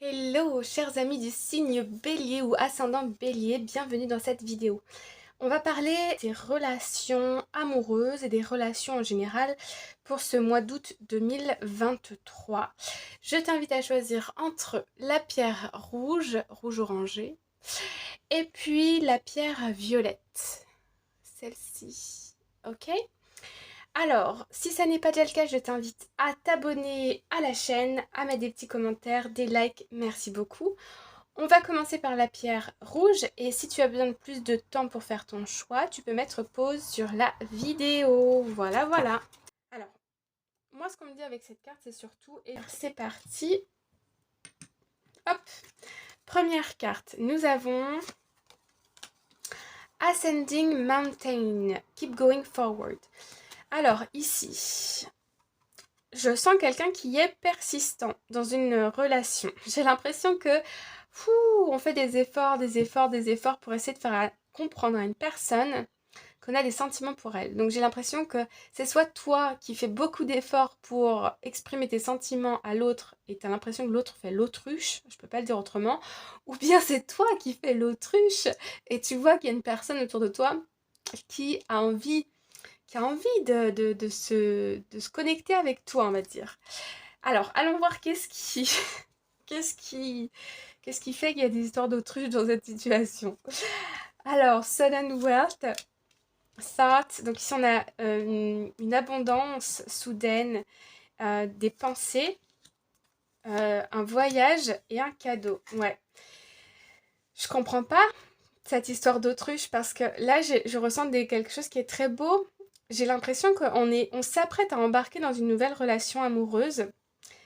Hello, chers amis du signe Bélier ou ascendant Bélier, bienvenue dans cette vidéo. On va parler des relations amoureuses et des relations en général pour ce mois d'août 2023. Je t'invite à choisir entre la pierre rouge, rouge orangé, et puis la pierre violette, celle-ci, ok? Alors, si ça n'est pas déjà le cas, je t'invite à t'abonner à la chaîne, à mettre des petits commentaires, des likes, merci beaucoup. On va commencer par la pierre rouge et si tu as besoin de plus de temps pour faire ton choix, tu peux mettre pause sur la vidéo. Voilà, voilà. Alors, moi ce qu'on me dit avec cette carte, c'est surtout... Et c'est parti. Hop. Première carte, nous avons Ascending Mountain. Keep going forward. Alors, ici, je sens quelqu'un qui est persistant dans une relation. J'ai l'impression que on fait des efforts, des efforts, des efforts pour essayer de faire comprendre à une personne qu'on a des sentiments pour elle. Donc j'ai l'impression que c'est soit toi qui fais beaucoup d'efforts pour exprimer tes sentiments à l'autre et tu as l'impression que l'autre fait l'autruche, je peux pas le dire autrement, ou bien c'est toi qui fais l'autruche et tu vois qu'il y a une personne autour de toi qui a envie de se connecter avec toi, on va dire. Alors, allons voir qu'est-ce qui, qu'est-ce qui fait qu'il y a des histoires d'autruche dans cette situation. Alors, sudden wealth, thought, donc ici on a une abondance soudaine, des pensées, un voyage et un cadeau. Ouais. Je comprends pas cette histoire d'autruche parce que là je ressens quelque chose qui est très beau. J'ai l'impression on s'apprête à embarquer dans une nouvelle relation amoureuse.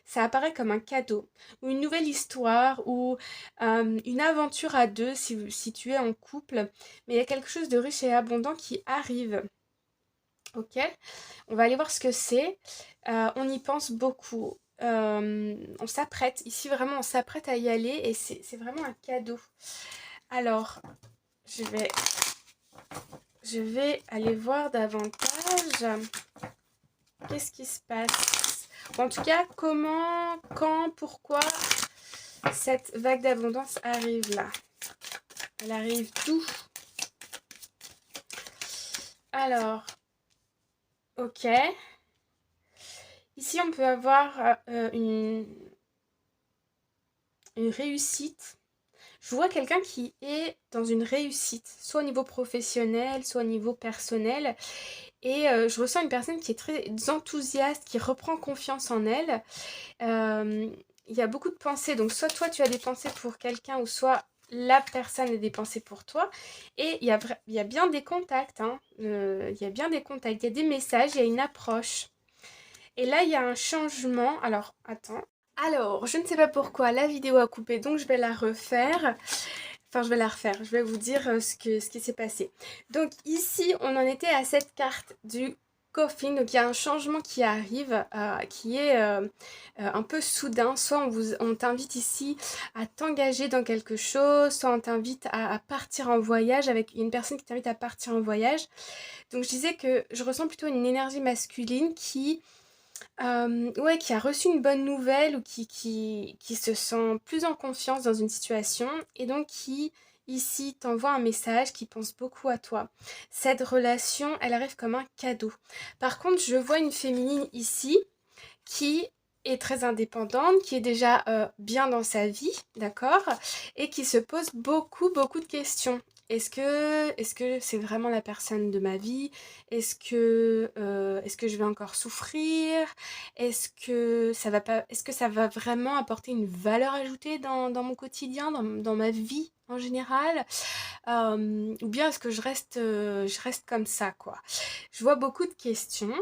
Ça apparaît comme un cadeau, ou une nouvelle histoire, ou une aventure à deux si tu es en couple. Mais il y a quelque chose de riche et abondant qui arrive. Ok, on va aller voir ce que c'est. On y pense beaucoup. On s'apprête, ici vraiment on s'apprête à y aller et c'est vraiment un cadeau. Alors, je vais Je vais aller voir davantage. Qu'est-ce qui se passe? En tout cas, comment, quand, pourquoi cette vague d'abondance arrive là? Elle arrive d'où? Alors, ok. Ici, on peut avoir une réussite. Je vois quelqu'un qui est dans une réussite, soit au niveau professionnel, soit au niveau personnel. Et je ressens une personne qui est très enthousiaste, qui reprend confiance en elle. Il y a beaucoup de pensées, donc soit toi tu as des pensées pour quelqu'un, ou soit la personne a des pensées pour toi. Et il y a bien des contacts, hein. Il y a bien des contacts, il y a des messages, il y a une approche. Et là, il y a un changement. Alors, attends. Alors, je ne sais pas pourquoi la vidéo a coupé, donc je vais la refaire. Enfin, je vais la refaire. Je vais vous dire ce qui s'est passé. Donc ici, on en était à cette carte du coffin. Donc il y a un changement qui arrive, qui est un peu soudain. Soit on t'invite ici à t'engager dans quelque chose, soit on t'invite à partir en voyage avec une personne qui t'invite à partir en voyage. Donc je disais que je ressens plutôt une énergie masculine qui a reçu une bonne nouvelle ou qui se sent plus en confiance dans une situation et donc qui, ici, t'envoie un message, qui pense beaucoup à toi. Cette relation, elle arrive comme un cadeau. Par contre, je vois une féminine ici qui est très indépendante, qui est déjà bien dans sa vie, d'accord? Et qui se pose beaucoup, beaucoup de questions. Est-ce que c'est vraiment la personne de ma vie? Est-ce que je vais encore souffrir? Est-ce que ça va vraiment apporter une valeur ajoutée dans mon quotidien, dans ma vie en général? Ou bien est-ce que je reste comme ça, quoi? Je vois beaucoup de questions.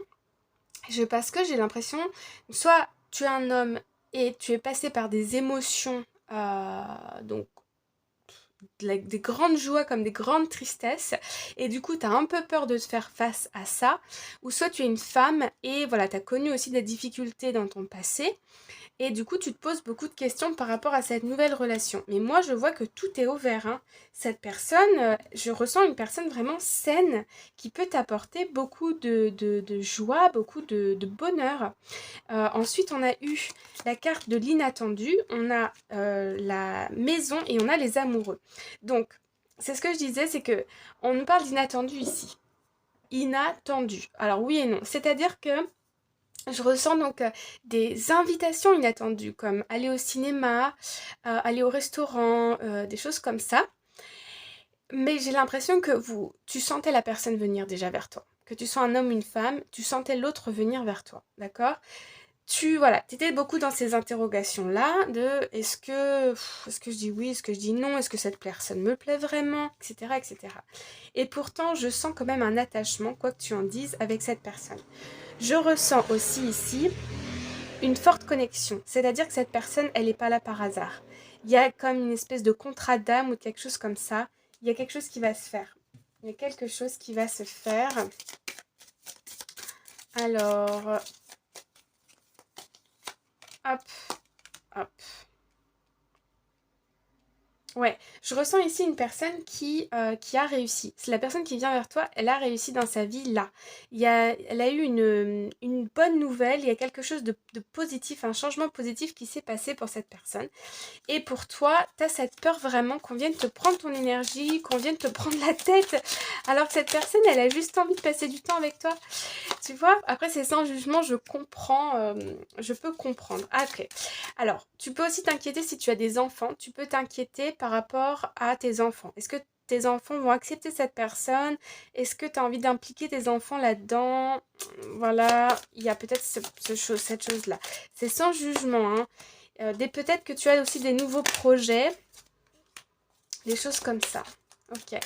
Parce que j'ai l'impression, soit tu es un homme et tu es passé par des émotions, donc des grandes joies comme des grandes tristesses, et du coup tu as un peu peur de te faire face à ça, ou soit tu es une femme et voilà, tu as connu aussi des difficultés dans ton passé, et du coup, tu te poses beaucoup de questions par rapport à cette nouvelle relation. Mais moi, je vois que tout est ouvert, hein. Cette personne, je ressens une personne vraiment saine qui peut t'apporter beaucoup de joie, beaucoup de bonheur. Ensuite, on a eu la carte de l'inattendu, on a la maison et on a les amoureux. Donc, c'est ce que je disais, c'est que on nous parle d'inattendu ici. Inattendu. Alors oui et non. C'est-à-dire que je ressens donc des invitations inattendues, comme aller au cinéma, aller au restaurant, des choses comme ça. Mais j'ai l'impression que tu sentais la personne venir déjà vers toi. Que tu sois un homme ou une femme, tu sentais l'autre venir vers toi, d'accord? Voilà, t'étais beaucoup dans ces interrogations-là de est-ce que je dis oui, est-ce que je dis non, est-ce que cette personne me plaît vraiment, etc., etc. Et pourtant, je sens quand même un attachement, quoi que tu en dises, avec cette personne. Je ressens aussi ici une forte connexion, c'est-à-dire que cette personne, elle n'est pas là par hasard. Il y a comme une espèce de contrat d'âme ou quelque chose comme ça. Il y a quelque chose qui va se faire. Il y a quelque chose qui va se faire. Alors, hop, hop. Ouais, je ressens ici une personne qui a réussi. C'est la personne qui vient vers toi, elle a réussi dans sa vie là. Elle a eu une bonne nouvelle, il y a quelque chose de positif, un changement positif qui s'est passé pour cette personne. Et pour toi, tu as cette peur vraiment qu'on vienne te prendre ton énergie, qu'on vienne te prendre la tête, alors que cette personne, elle a juste envie de passer du temps avec toi. Tu vois, après c'est sans jugement, je comprends, je peux comprendre. Après, alors, tu peux aussi t'inquiéter si tu as des enfants, tu peux t'inquiéter par rapport à tes enfants. Est-ce que tes enfants vont accepter cette personne? Est-ce que tu as envie d'impliquer tes enfants là-dedans? Voilà, il y a peut-être cette chose-là. C'est sans jugement, hein. Peut-être que tu as aussi des nouveaux projets, des choses comme ça. Ok.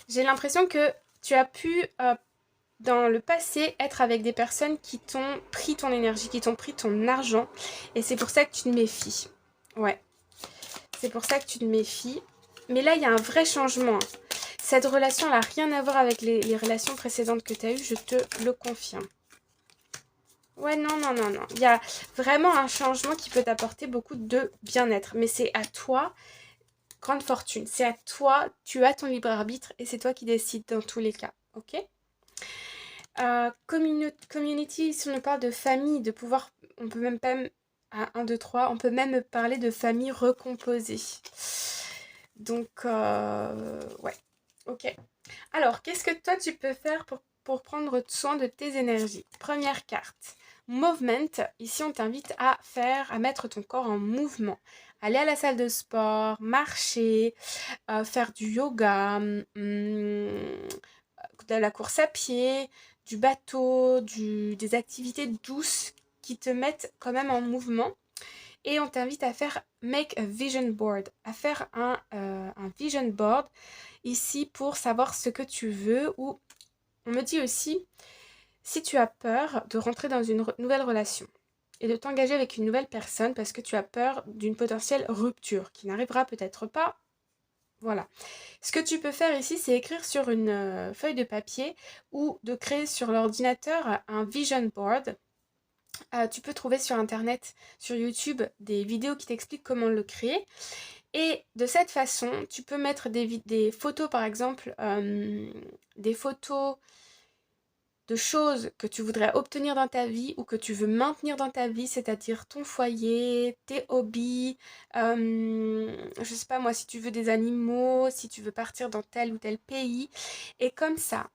J'ai l'impression que tu as pu, dans le passé, être avec des personnes qui t'ont pris ton énergie, qui t'ont pris ton argent. Et c'est pour ça que tu te méfies. Ouais. C'est pour ça que tu te méfies. Mais là, il y a un vrai changement, hein. Cette relation, elle n'a rien à voir avec les relations précédentes que tu as eues, je te le confirme. Ouais, non, non, non, non. Il y a vraiment un changement qui peut t'apporter beaucoup de bien-être. Mais c'est à toi, grande fortune. C'est à toi, tu as ton libre arbitre et c'est toi qui décides dans tous les cas. Ok? Community, si on parle de famille, de pouvoir, on peut même pas, à 1, 2, 3, on peut même parler de famille recomposée. Donc, ouais, ok. Alors, qu'est-ce que toi tu peux faire pour prendre soin de tes énergies? Première carte, movement. Ici, on t'invite à mettre ton corps en mouvement. Aller à la salle de sport, marcher, faire du yoga, de la course à pied, du bateau, des activités douces qui te mettent quand même en mouvement. Et on t'invite à faire make a vision board, à faire un vision board ici pour savoir ce que tu veux. Ou on me dit aussi, si tu as peur de rentrer dans une nouvelle relation et de t'engager avec une nouvelle personne parce que tu as peur d'une potentielle rupture qui n'arrivera peut-être pas. Voilà. Ce que tu peux faire ici, c'est écrire sur une feuille de papier ou de créer sur l'ordinateur un vision board. Tu peux trouver sur internet, sur YouTube, des vidéos qui t'expliquent comment le créer. Et de cette façon, tu peux mettre des photos, par exemple, des photos de choses que tu voudrais obtenir dans ta vie ou que tu veux maintenir dans ta vie, c'est-à-dire ton foyer, tes hobbies, je sais pas moi, si tu veux des animaux, si tu veux partir dans tel ou tel pays. Et comme ça,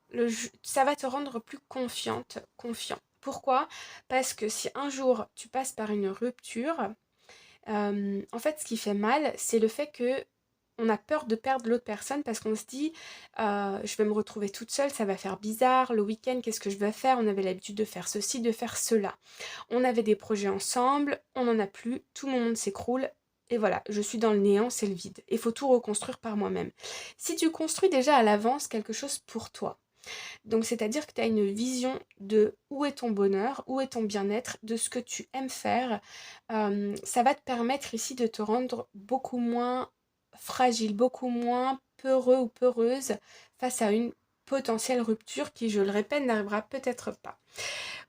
ça va te rendre plus confiant. Pourquoi? Parce que si un jour tu passes par une rupture, en fait, ce qui fait mal, c'est le fait que on a peur de perdre l'autre personne parce qu'on se dit je vais me retrouver toute seule, ça va faire bizarre, le week-end, qu'est-ce que je vais faire? On avait l'habitude de faire ceci, de faire cela. On avait des projets ensemble, on n'en a plus, tout mon monde s'écroule. Et voilà, je suis dans le néant, c'est le vide. Il faut tout reconstruire par moi-même. Si tu construis déjà à l'avance quelque chose pour toi, donc c'est-à-dire que tu as une vision de où est ton bonheur, où est ton bien-être, de ce que tu aimes faire, ça va te permettre ici de te rendre beaucoup moins fragile, beaucoup moins peureux ou peureuse face à une potentielle rupture qui, je le répète, n'arrivera peut-être pas.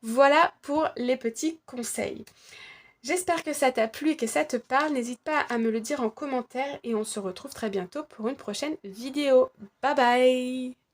Voilà pour les petits conseils. J'espère que ça t'a plu et que ça te parle. N'hésite pas à me le dire en commentaire et on se retrouve très bientôt pour une prochaine vidéo. Bye bye!